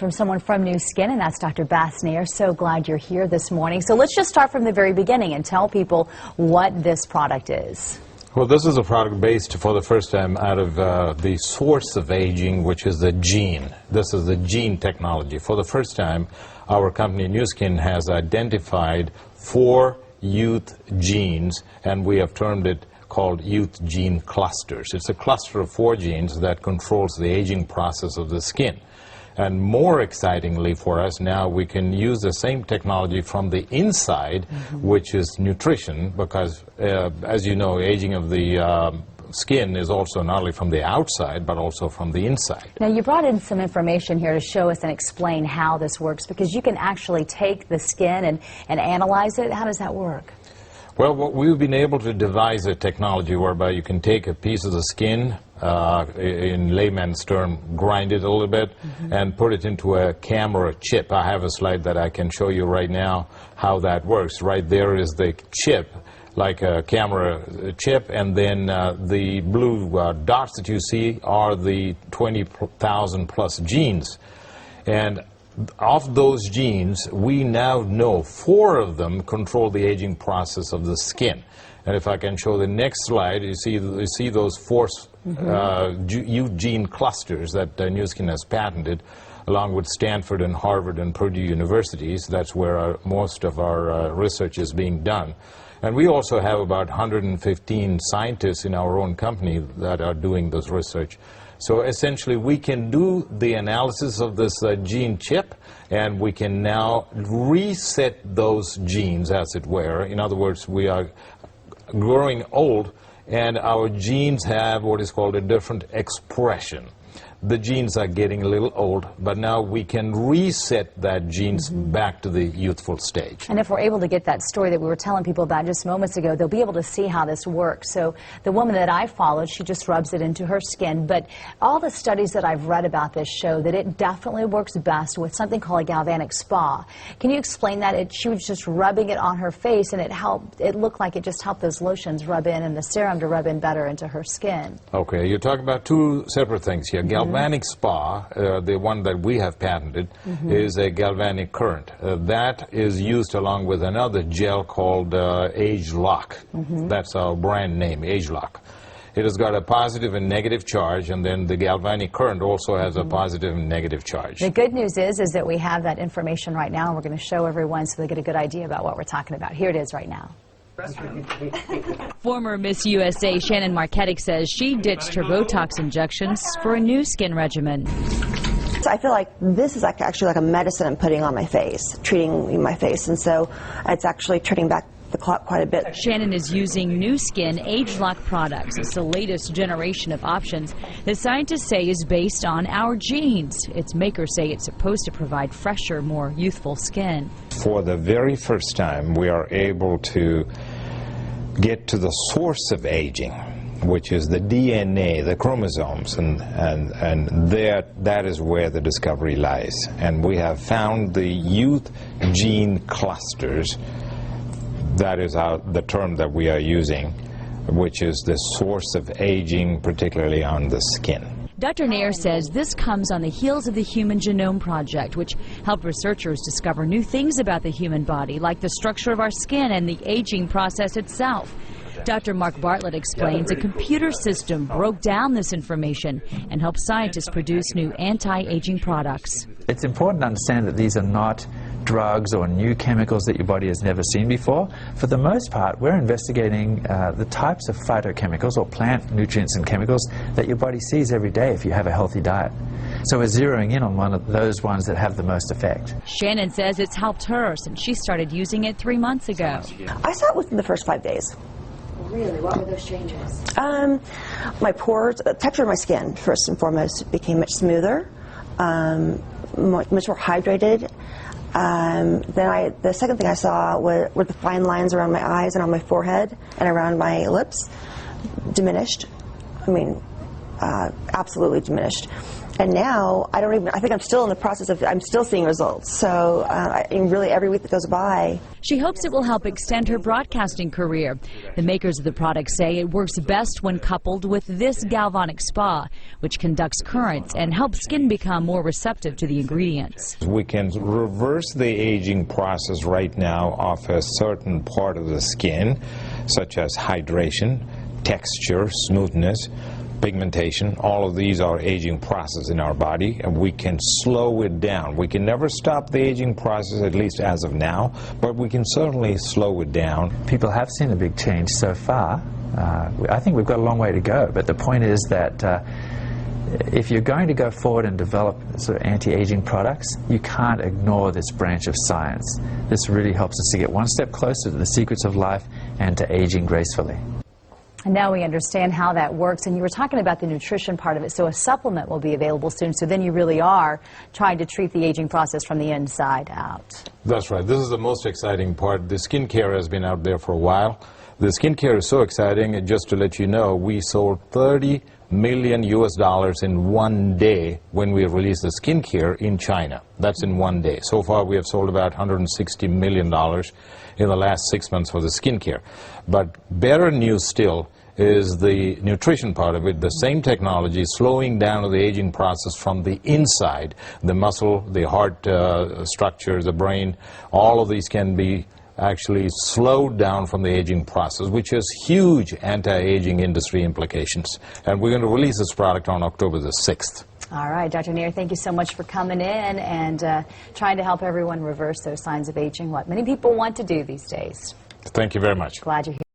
From someone from Nu Skin, and that's Dr. Bassnier. So glad you're here this morning. So let's just start from the very beginning and tell people what this product is. Well, this is a product based for the first time out of the source of aging, which is the gene. This is the gene technology. For the first time, our company Nu Skin has identified 4 youth genes, and we have termed it called youth gene clusters. It's a cluster of 4 genes that controls the aging process of the skin. And more excitingly for us now, we can use the same technology from the inside, which is nutrition, because as you know, aging of the skin is also not only from the outside, but also from the inside. Now, you brought in some information here to show us and explain how this works, because you can actually take the skin and analyze it. How does that work? Well, we've been able to devise a technology whereby you can take a piece of the skin, in layman's term, grind it a little bit, and put it into a camera chip. I have a slide that I can show you right now how that works. Right there is the chip, like a camera chip, and then the blue dots that you see are the 20,000 plus genes. And of those genes, we now know 4 of them control the aging process of the skin. And if I can show the next slide, you see those 4 youth gene clusters that Nu Skin has patented, along with Stanford and Harvard and Purdue universities. That's where most of our research is being done. And we also have about 115 scientists in our own company that are doing this research. So essentially, we can do the analysis of this gene chip, and we can now reset those genes, as it were. In other words, we are growing old, and our genes have what is called a different expression. The genes are getting a little old, but now we can reset that genes back to the youthful stage. And if we're able to get that story that we were telling people about just moments ago, they'll be able to see how this works. So the woman that I followed, she just rubs it into her skin. But all the studies that I've read about this show that it definitely works best with something called a galvanic spa. Can you explain that? She was just rubbing it on her face, and it looked like it just helped those lotions rub in and the serum to rub in better into her skin. Okay, you're talking about 2 separate things here. Galvanic spa, the one that we have patented, is a galvanic current. That is used along with another gel called AgeLOC. That's our brand name, AgeLOC. It has got a positive and negative charge, and then the galvanic current also has a positive and negative charge. The good news is that we have that information right now, and we're going to show everyone so they get a good idea about what we're talking about. Here it is right now. Former Miss USA Shannon Marketic says she ditched her Botox injections for a Nu Skin regimen. So I feel like this is actually like a medicine I'm putting on my face, treating my face, and so it's actually turning back the clock quite a bit. Shannon is using Nu Skin AgeLOC products. It's the latest generation of options that scientists say is based on our genes. Its makers say it's supposed to provide fresher, more youthful skin. For the very first time, we are able to get to the source of aging, which is the DNA, the chromosomes, and that is where the discovery lies. And we have found the youth gene clusters. That is the term that we are using, which is the source of aging, particularly on the skin. Dr. Nair says this comes on the heels of the Human Genome Project, which helped researchers discover new things about the human body, like the structure of our skin and the aging process itself. Dr. Mark Bartlett explains a computer system broke down this information and helped scientists produce new anti-aging products. It's important to understand that these are not drugs or new chemicals that your body has never seen before. For the most part, we're investigating the types of phytochemicals or plant nutrients and chemicals that your body sees every day if you have a healthy diet. So we're zeroing in on one of those ones that have the most effect. Shannon says it's helped her since she started using it 3 months ago. I saw it within the first 5 days. Really? What were those changes? My pores, the texture of my skin, first and foremost, became much smoother, much more hydrated. The second thing I saw were the fine lines around my eyes and on my forehead and around my lips diminished. I mean, absolutely diminished. And now, I think I'm still in the process of, I'm still seeing results. So really every week that goes by. She hopes it will help extend her broadcasting career. The makers of the product say it works best when coupled with this galvanic spa, which conducts currents and helps skin become more receptive to the ingredients. We can reverse the aging process right now of a certain part of the skin, such as hydration, texture, smoothness, pigmentation. All of these are aging process in our body, and we can slow it down. We can never stop the aging process, at least as of now, but we can certainly slow it down. People have seen a big change so far. I think we've got a long way to go, but the point is that if you're going to go forward and develop sort of anti-aging products, you can't ignore this branch of science. This really helps us to get one step closer to the secrets of life and to aging gracefully. And now we understand how that works, and you were talking about the nutrition part of it, so a supplement will be available soon, so then you really are trying to treat the aging process from the inside out. That's right. This is the most exciting part. The skincare has been out there for a while. The skincare is so exciting, and just to let you know, we sold $30 million in one day when we released the skincare in China. That's in one day. So far we have sold about $160 million in the last 6 months for the skincare. But better news still is the nutrition part of it. The same technology slowing down the aging process from the inside, the muscle, the heart structure, the brain, all of these can be actually slowed down from the aging process, which has huge anti-aging industry implications. And we're going to release this product on October the 6th. All right, Dr. Neer, thank you so much for coming in and trying to help everyone reverse those signs of aging, what many people want to do these days. Thank you very much. Glad you're here.